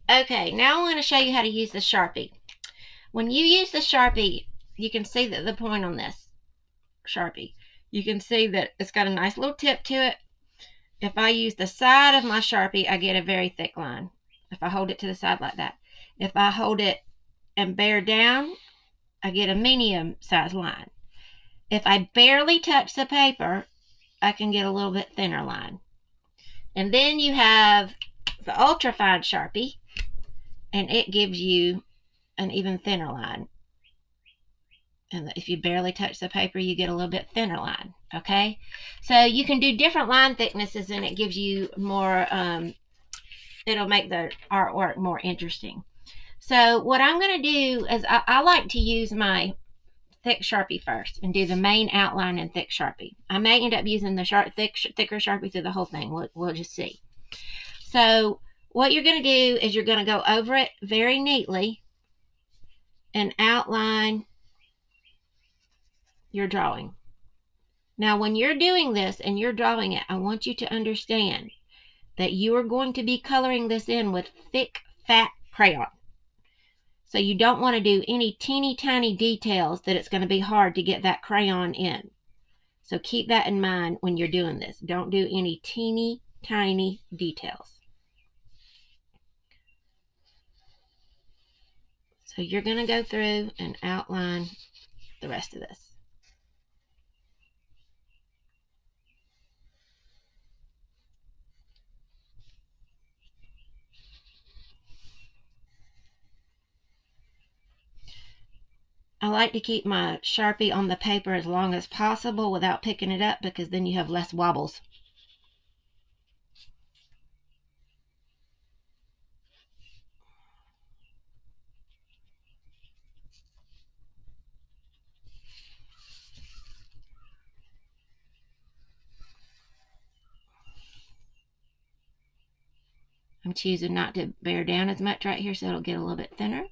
Okay, now I'm going to show you how to use the Sharpie. When you use the Sharpie, you can see that the point on this Sharpie, you can see that it's got a nice little tip to it. If I use the side of my Sharpie, I get a very thick line. If I hold it to the side like that. If I hold it and bear down, I get a medium size line. If I barely touch the paper, I can get a little bit thinner line. And then you have the ultra fine Sharpie, and it gives you an even thinner line. And if you barely touch the paper, you get a little bit thinner line. Okay, so you can do different line thicknesses, and it gives you more. It'll make the artwork more interesting. So what I'm going to do is I like to use my thick Sharpie first and do the main outline in thick Sharpie. I may end up using the thicker Sharpie through the whole thing. We'll just see. So what you're going to do is you're going to go over it very neatly and outline your drawing. Now when you're doing this and you're drawing it, I want you to understand that you are going to be coloring this in with thick, fat crayon. So you don't want to do any teeny tiny details that it's going to be hard to get that crayon in. So keep that in mind when you're doing this. Don't do any teeny tiny details. So you're going to go through and outline the rest of this. I like to keep my Sharpie on the paper as long as possible without picking it up, because then you have less wobbles. I'm choosing not to bear down as much right here, so it'll get a little bit thinner.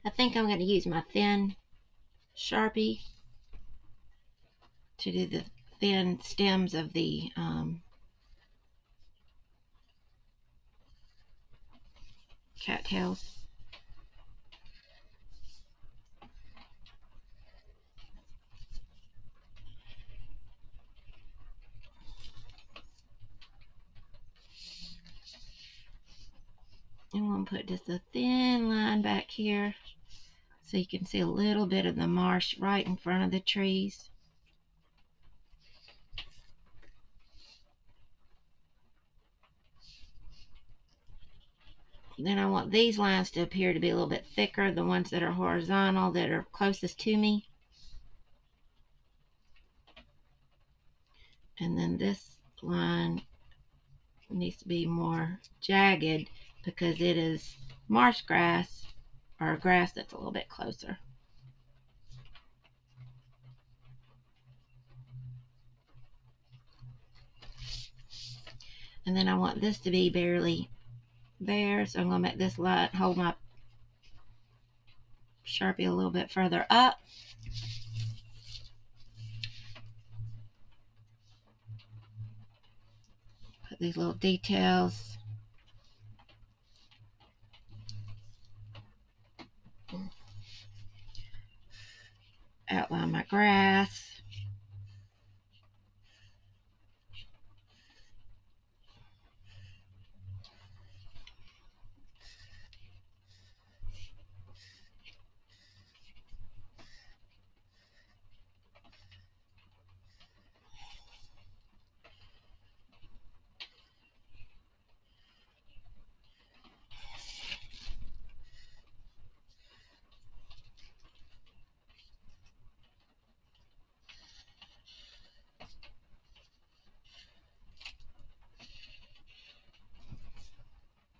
I think I'm going to use my thin Sharpie to do the thin stems of the cattails. I'm going to put just a thin line back here so you can see a little bit of the marsh right in front of the trees. Then I want these lines to appear to be a little bit thicker, the ones that are horizontal, that are closest to me. And then this line needs to be more jagged because it is marsh grass, or grass that's a little bit closer. And then I want this to be barely there, so I'm going to make this line hold my Sharpie a little bit further up. Put these little details. Outline my grass.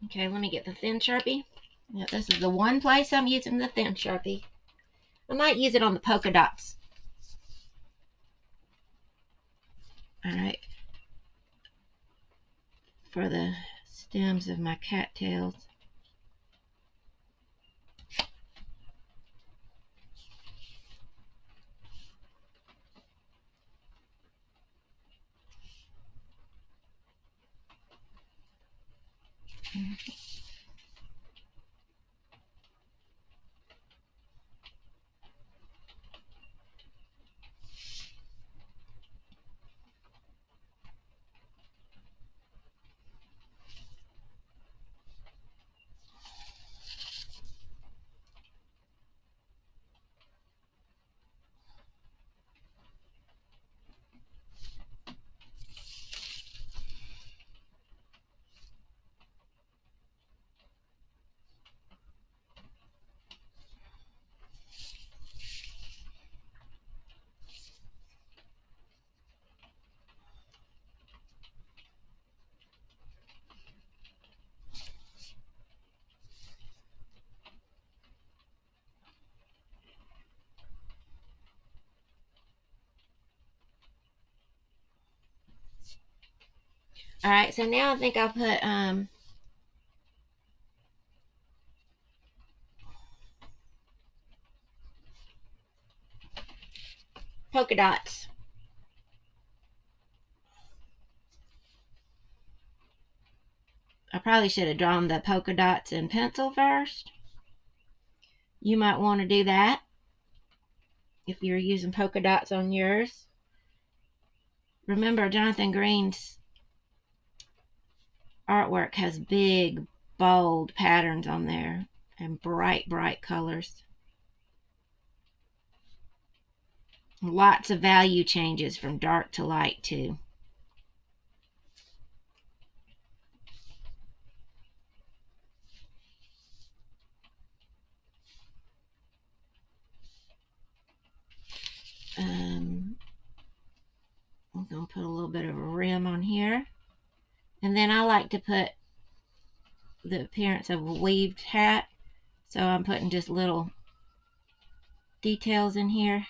Okay, let me get the thin Sharpie. Now, this is the one place I'm using the thin Sharpie. I might use it on the polka dots. Alright. For the stems of my cattails. Alright, so now I think I'll put polka dots. I probably should have drawn the polka dots in pencil first. You might want to do that if you're using polka dots on yours. Remember, Jonathan Green's artwork has big, bold patterns on there and bright, bright colors. Lots of value changes from dark to light, too. I'm going to put a little bit of a rim on here. And then I like to put the appearance of a weaved hat. So I'm putting just little details in here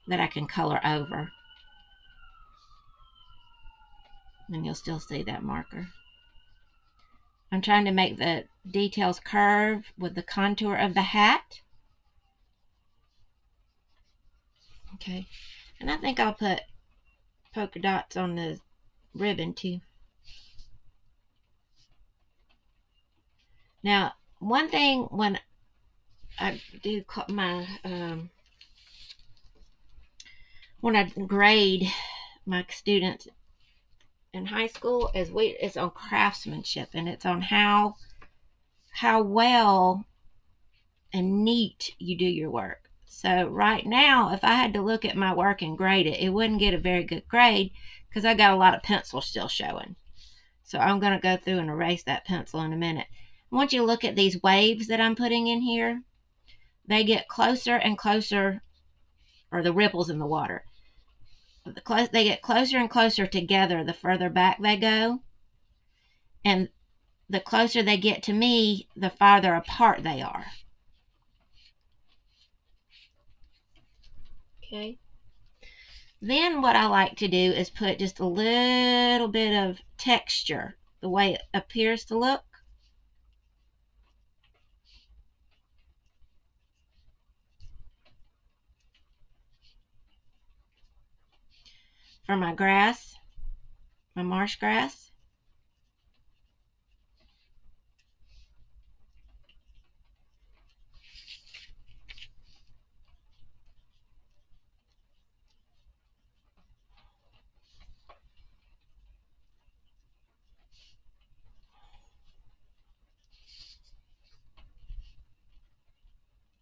that I can color over. And you'll still see that marker. I'm trying to make the details curve with the contour of the hat. Okay. And I think I'll put polka dots on the ribbon too. Now, one thing when I do my when I grade my students in high school is it's on craftsmanship, and it's on how well and neat you do your work. So right now, if I had to look at my work and grade it, it wouldn't get a very good grade because I got a lot of pencil still showing. So I'm going to go through and erase that pencil in a minute. I want you to look at these waves that I'm putting in here. They get closer and closer, or the ripples in the water. They get closer and closer together the further back they go. And the closer they get to me, the farther apart they are. Okay. Then what I like to do is put just a little bit of texture, the way it appears to look. For my grass, my marsh grass.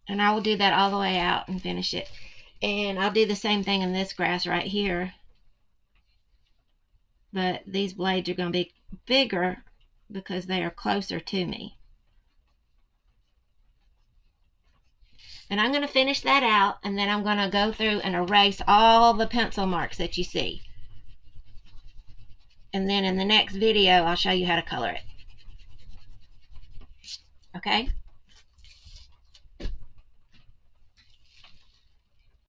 And I will do that all the way out and finish it. And I'll do the same thing in this grass right here. But these blades are going to be bigger because they are closer to me. And I'm going to finish that out, and then I'm going to go through and erase all the pencil marks that you see. And then in the next video, I'll show you how to color it. Okay?